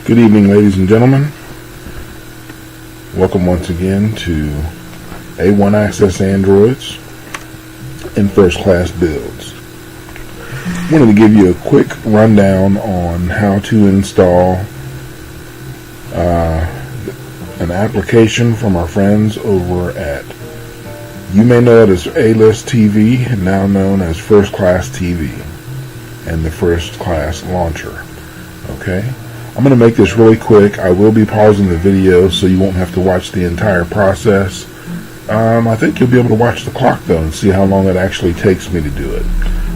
Good evening, ladies and gentlemen. Welcome once again to A1 Access Androids in first class builds. I wanted to give you a quick rundown on how to install an application from our friends over at, you may know it as A-List TV, now known as First Class TV and the First Class Launcher. Okay? I'm going to make this really quick. I will be pausing the video so you won't have to watch the entire process. I think you'll be able to watch the clock though and see how long it actually takes me to do it.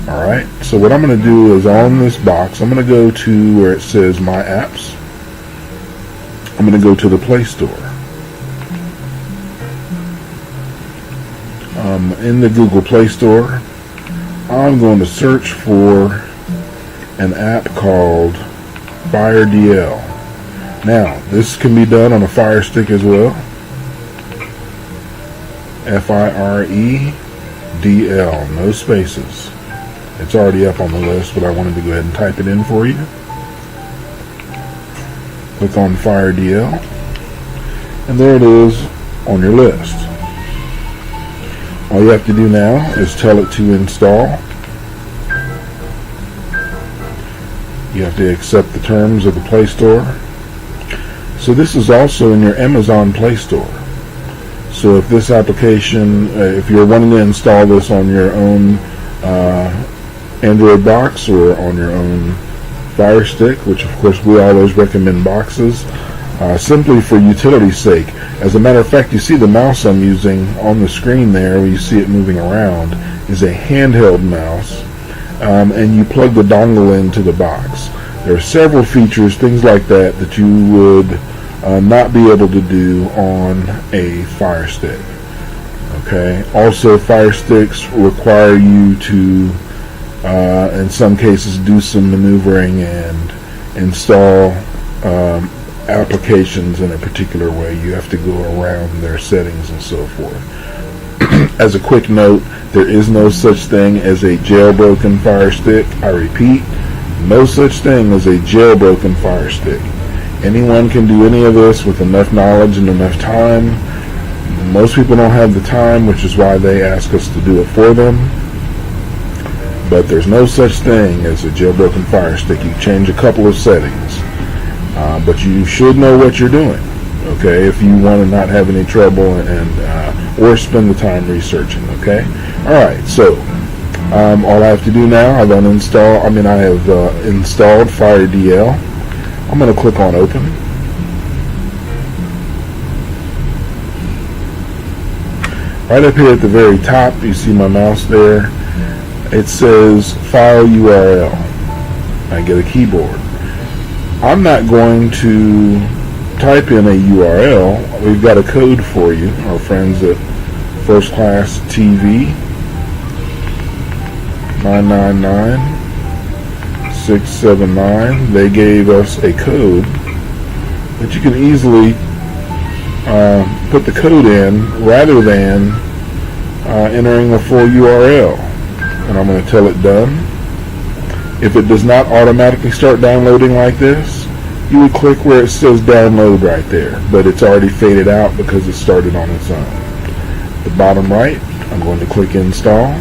Alright, so what I'm going to do is on this box, I'm going to go to where it says My Apps. I'm going to go to the Play Store. In the Google Play Store, I'm going to search for an app called FireDL. Now, this can be done on a Fire Stick as well. FireDL, no spaces. It's already up on the list, but I wanted to go ahead and type it in for you. Click on FireDL, and there it is on your list. All you have to do now is tell it to install. You have to accept the terms of the Play Store. So this is also in your Amazon Play Store. So if this application, if you're wanting to install this on your own Android box or on your own Fire Stick, which of course we always recommend boxes, simply for utility's sake. As a matter of fact, you see the mouse I'm using on the screen there, where you see it moving around, is a handheld mouse. And you plug the dongle into the box. There are several features, things like that, that you would not be able to do on a Fire Stick. Okay. Also, Fire Sticks require you to, in some cases, do some maneuvering and install applications in a particular way. You have to go around their settings and so forth. As a quick note, there is no such thing as a jailbroken Fire Stick. I repeat, no such thing as a jailbroken Fire Stick. Anyone can do any of this with enough knowledge and enough time. Most people don't have the time, which is why they ask us to do it for them. But there's no such thing as a jailbroken Fire Stick. You change a couple of settings. But you should know what you're doing. Okay, if you want to not have any trouble or spend the time researching. Okay, all right. So all I have to do now, I have installed FireDL. I'm going to click on Open. Right up here at the very top, you see my mouse there. It says File URL. I get a keyboard. I'm not going to type in a URL. We've got a code for you. Our friends at First Class TV 999679. They gave us a code that you can easily put the code in rather than entering a full URL. And I'm going to tell it done. If it does not automatically start downloading like this, you would click where it says download right there, but it's already faded out because it started on its own. At the bottom right, I'm going to click install.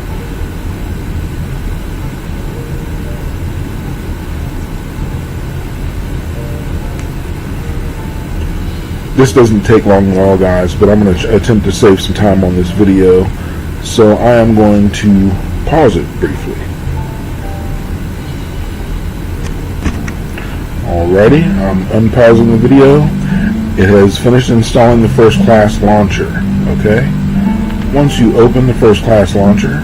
This doesn't take long at all, guys, but I'm going to attempt to save some time on this video, so I am going to pause it briefly. Alrighty, I'm unpausing the video. It has finished installing the First Class Launcher. Okay, once you open the First Class Launcher,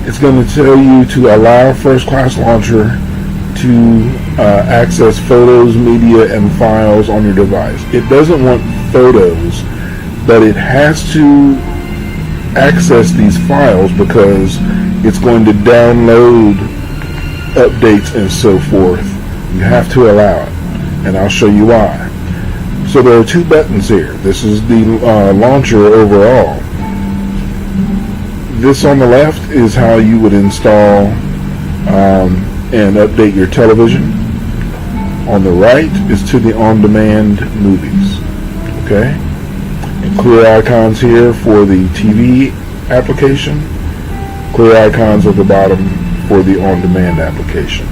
it's going to tell you to allow First Class Launcher to access photos, media, and files on your device. It doesn't want photos, but it has to access these files because it's going to download updates and so forth. You have to allow it, and I'll show you why. So there are two buttons here. This is the launcher overall. This on the left is how you would install and update your television. On the right is to the on-demand movies. Okay? And clear icons here for the TV application. Clear icons at the bottom for the on-demand application.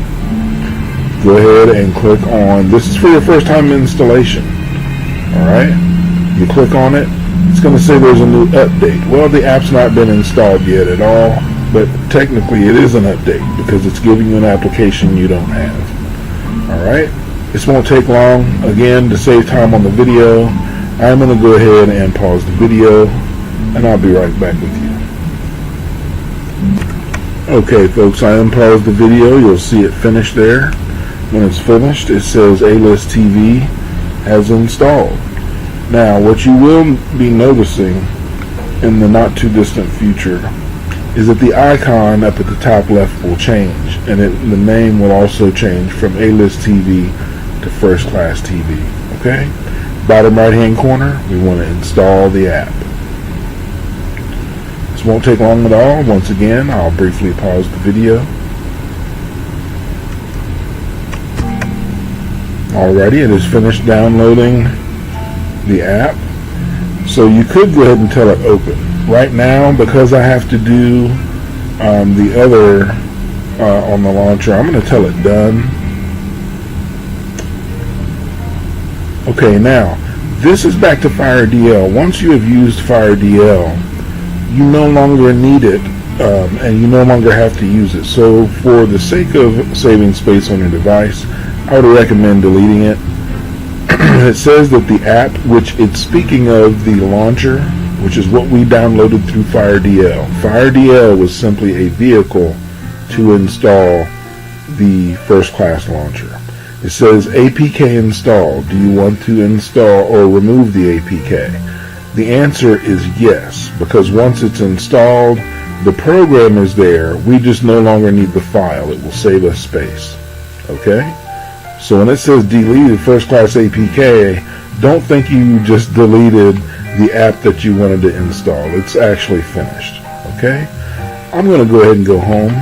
Go ahead and click on, this is for your first time installation. Alright? You click on it, it's going to say there's a new update. Well, the app's not been installed yet at all, but technically it is an update because it's giving you an application you don't have. Alright? This won't take long. Again, to save time on the video, I'm going to go ahead and pause the video, and I'll be right back with you. Okay, folks, I unpaused the video. You'll see it finished there. When it's finished, it says A-List TV has installed. Now, what you will be noticing in the not too distant future is that the icon up at the top left will change, and the name will also change from A-List TV to First Class TV. Okay? Bottom right hand corner, we want to install the app. This won't take long at all. Once again, I'll briefly pause the video. Alrighty, it is finished downloading the app. So you could go ahead and tell it open. Right now, because I have to do the other on the launcher, I'm going to tell it done. Okay, now, this is back to FireDL. Once you have used FireDL, you no longer need it, and you no longer have to use it. So for the sake of saving space on your device, I would recommend deleting it. It says that the app, which it's speaking of the launcher, which is what we downloaded through FireDL. FireDL was simply a vehicle to install the First Class launcher. It says APK installed. Do you want to install or remove the APK? The answer is yes, because once it's installed, the program is there. We just no longer need the file. It will save us space. Okay? So when it says deleted First Class APK, don't think you just deleted the app that you wanted to install. It's actually finished. Okay? I'm going to go ahead and go home.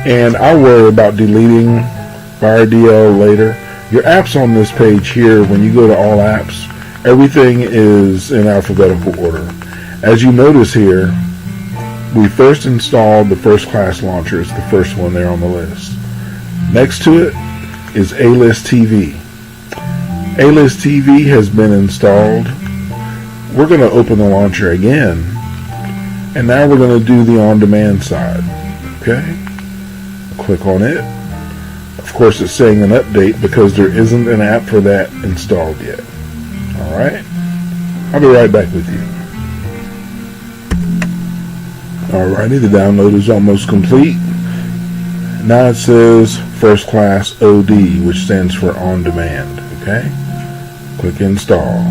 And I'll worry about deleting FireDL later. Your apps on this page here, when you go to all apps, everything is in alphabetical order. As you notice here, we first installed the First Class launcher. It's the first one there on the list. Next to it is A-List TV. A-List TV has been installed. We're going to open the launcher again, and now we're going to do the on-demand side. Okay? Click on it. Of course, it's saying an update because there isn't an app for that installed yet. Alright? I'll be right back with you. Alrighty, the download is almost complete. Now it says First Class OD, which stands for On Demand. Okay? Click Install.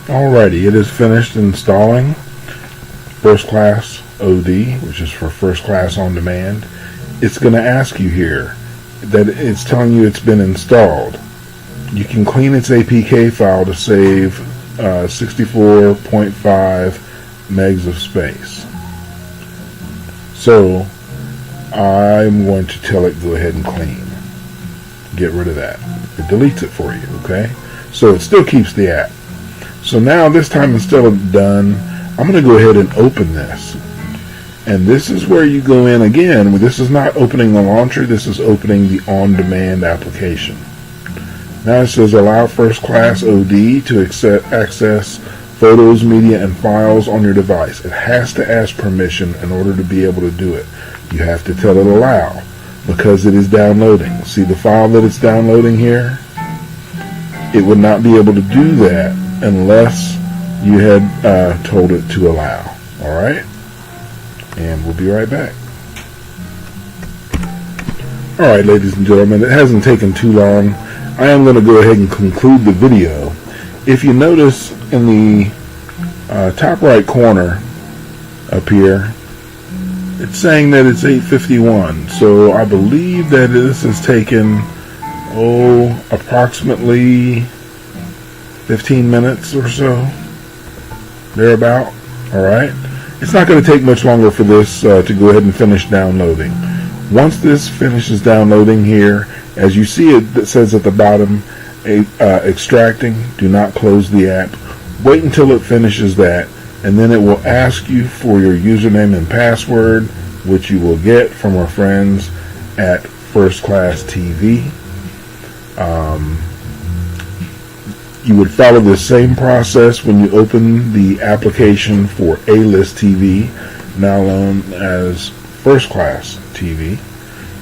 Alrighty, it is finished installing First Class OD, which is for First Class On Demand. It's going to ask you here that it's telling you it's been installed. You can clean its APK file to save 64.5 megs of space. So I'm going to tell it go ahead and clean. Get rid of that. It deletes it for you, okay? So it still keeps the app. So now this time, instead of done, I'm going to go ahead and open this. And this is where you go in again. This is not opening the launcher. This is opening the on-demand application. Now it says allow First Class OD to access photos, media, and files on your device. It has to ask permission in order to be able to do it. You have to tell it allow because it is downloading. See the file that it's downloading here? It would not be able to do that unless you had told it to allow. Alright? And we'll be right back. Alright, ladies and gentlemen, it hasn't taken too long. I am going to go ahead and conclude the video. If you notice in the top right corner up here, it's saying that it's 8:51. So I believe that this has taken approximately 15 minutes or so, thereabout. Alright, it's not going to take much longer for this to go ahead and finish downloading. Once this finishes downloading here, as you see it says at the bottom, extracting, do not close the app. Wait until it finishes that, and then it will ask you for your username and password, which you will get from our friends at First Class TV. You would follow the same process when you open the application for A-List TV, now known as First Class TV.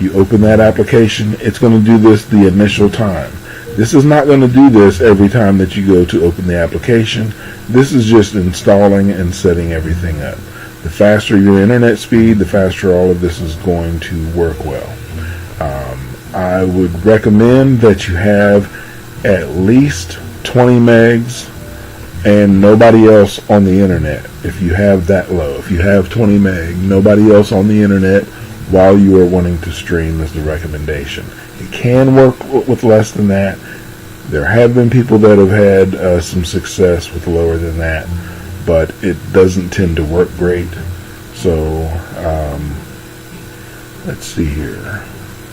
You open that application. It's going to do this the initial time. This is not going to do this every time that you go to open the application. This is just installing and setting everything up. The faster your internet speed, the faster all of this is going to work well. I would recommend that you have at least 20 megs and nobody else on the internet. If you have that low, if you have 20 meg, nobody else on the internet while you are wanting to stream is the recommendation. It can work with less than that. There have been people that have had some success with lower than that, but it doesn't tend to work great. So let's see here.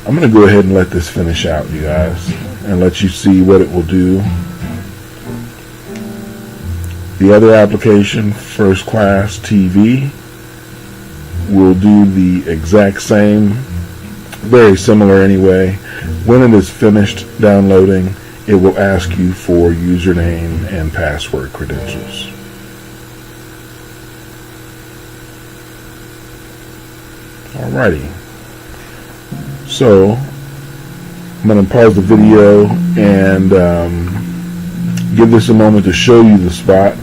I'm going to go ahead and let this finish out, you guys, and let you see what it will do. The other application, First Class TV, will do the exact same, very similar anyway. When it is finished downloading, it will ask you for username and password credentials. Alrighty. So, I'm going to pause the video and give this a moment to show you the spot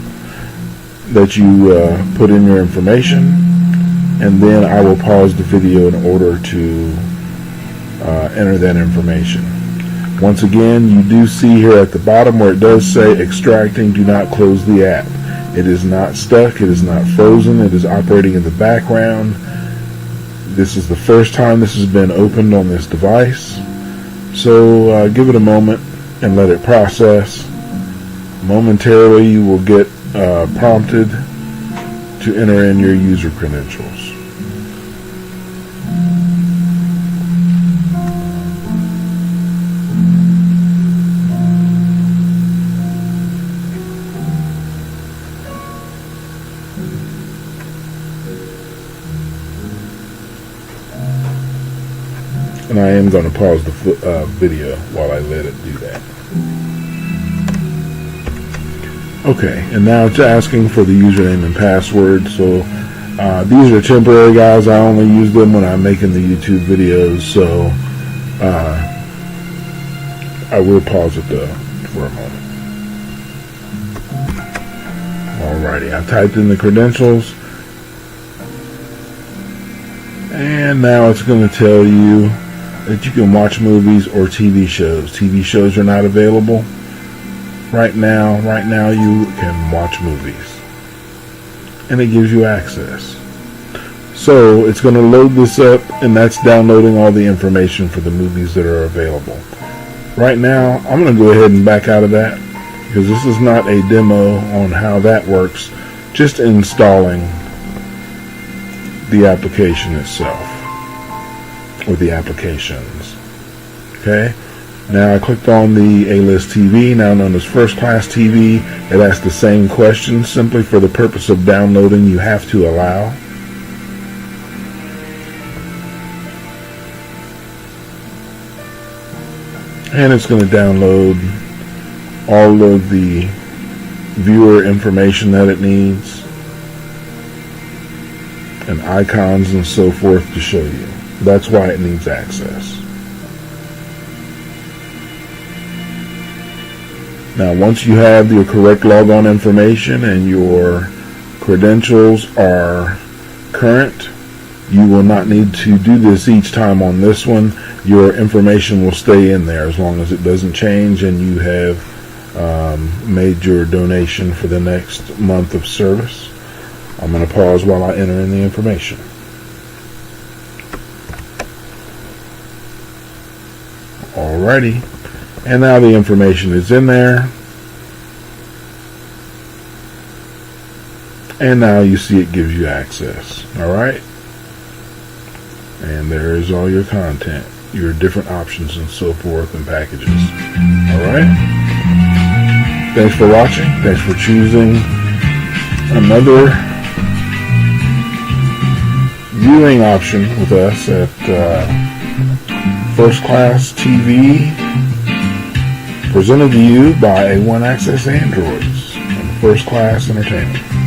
that you put in your information, and then I will pause the video in order to enter that information. Once again, you do see here at the bottom where it does say extracting, do not close the app. It is not stuck, it is not frozen, it is operating in the background. This is the first time this has been opened on this device, so give it a moment and let it process. Momentarily you will get prompted to enter in your user credentials. And I am going to pause the video while I let it do that. Okay, and now it's asking for the username and password. So these are temporary, guys. I only use them when I'm making the YouTube videos. So I will pause it though for a moment. Alrighty, I typed in the credentials. And now it's going to tell you that you can watch movies or TV shows. TV shows are not available right now. Right now you can watch movies, and it gives you access. So it's going to load this up, and that's downloading all the information for the movies that are available. Right now I'm going to go ahead and back out of that because this is not a demo on how that works, just installing the application itself, or the applications. Okay, now I clicked on the A-List TV, now known as First Class TV. It asks the same question. Simply for the purpose of downloading, you have to allow. And it's going to download all of the viewer information that it needs, and icons and so forth to show you. That's why it needs access. Now, once you have your correct logon information and your credentials are current, you will not need to do this each time on this one. Your information will stay in there as long as it doesn't change and you have made your donation for the next month of service. I'm going to pause while I enter in the information. Alrighty, and now the information is in there. And now you see it gives you access. Alright? And there is all your content, your different options and so forth and packages. Alright? Thanks for watching. Thanks for choosing another viewing option with us at First Class TV, presented to you by A1 Access Androids and First Class Entertainment.